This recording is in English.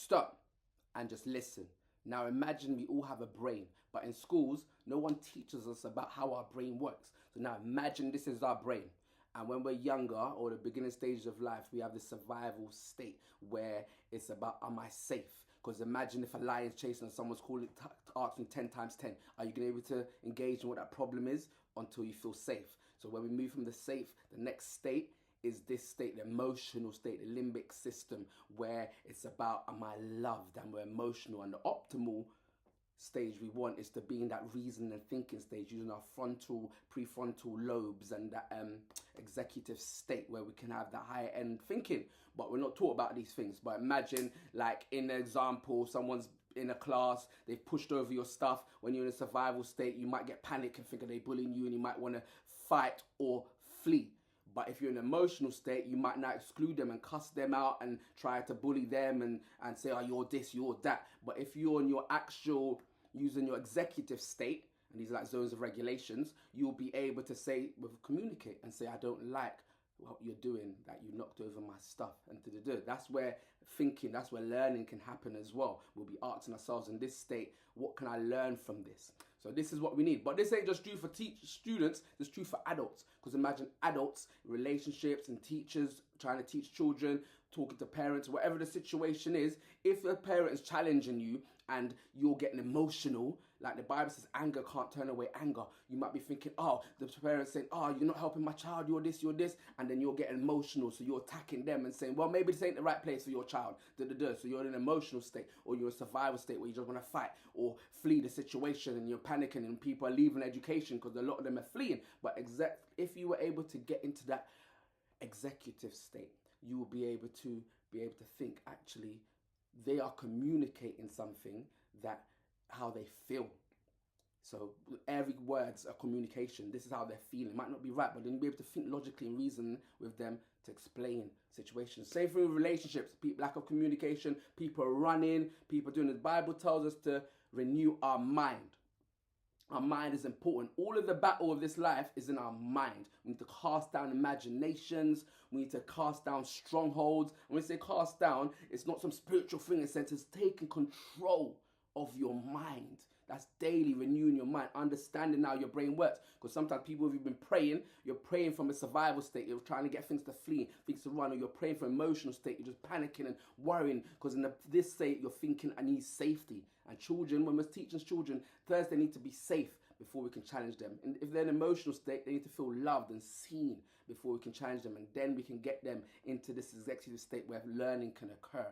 stop and just listen. Now imagine we all have a brain, but in schools, no one teaches us about how our brain works. So now imagine this is our brain. And when we're younger or the beginning stages of life, we have this survival state where it's about, am I safe? Because imagine if a lion's chasing and someone's calling, asking 10 times 10, are you going to be able to engage in what that problem is until you feel safe? So when we move from the safe, the next state is this state, the emotional state, the limbic system, where it's about, am I loved? And we're emotional. And the optimal stage we want is to be in that reasoning and thinking stage, using our frontal, prefrontal lobes and that executive state where we can have that higher end thinking. But we're not taught about these things. But imagine, like in an example, someone's in a class, they've pushed over your stuff. When you're in a survival state, you might get panic and think they're bullying you, and you might want to fight or flee. But if you're in an emotional state, you might not exclude them and cuss them out and try to bully them and say, oh, you're this, you're that. But if you're in your actual, using your executive state, and these are like zones of regulations, you'll be able to say, communicate and say, I don't like what you're doing, that you knocked over my stuff, and that's where thinking, that's where learning can happen as well. We'll be asking ourselves in this state, what can I learn from this? So this is what we need. But this ain't just true for students, it's true for adults. Because imagine adults, relationships and teachers trying to teach children, talking to parents, whatever the situation is. If a parent is challenging you and you're getting emotional, like the Bible says, anger can't turn away anger. You might be thinking, oh, the parent's saying, oh, you're not helping my child, you're this, and then you're getting emotional. So you're attacking them and saying, well, maybe this ain't the right place for your child. So you're in an emotional state, or you're in a survival state where you just want to fight or flee the situation, and you're panicking, and people are leaving education because a lot of them are fleeing. But if you were able to get into that executive state, you will be able to think, actually, they are communicating something, that how they feel. So every word's a communication. This is how they're feeling. It might not be right, but then you'll be able to think logically and reason with them to explain situations. Same thing with relationships. Lack of communication. People are running. People are doing. The Bible tells us to renew our mind. Our mind is important. All of the battle of this life is in our mind. We need to cast down imaginations. We need to cast down strongholds. And when we say cast down, it's not some spiritual thing. It's taking control of your mind. That's daily renewing your mind, understanding how your brain works. Because sometimes people, if you've been praying, you're praying from a survival state. You're trying to get things to flee, things to run, or you're praying from an emotional state. You're just panicking and worrying because in this state, you're thinking, I need safety. And children, when we're teaching children, first they need to be safe before we can challenge them. And if they're in an emotional state, they need to feel loved and seen before we can challenge them. And then we can get them into this executive state where learning can occur.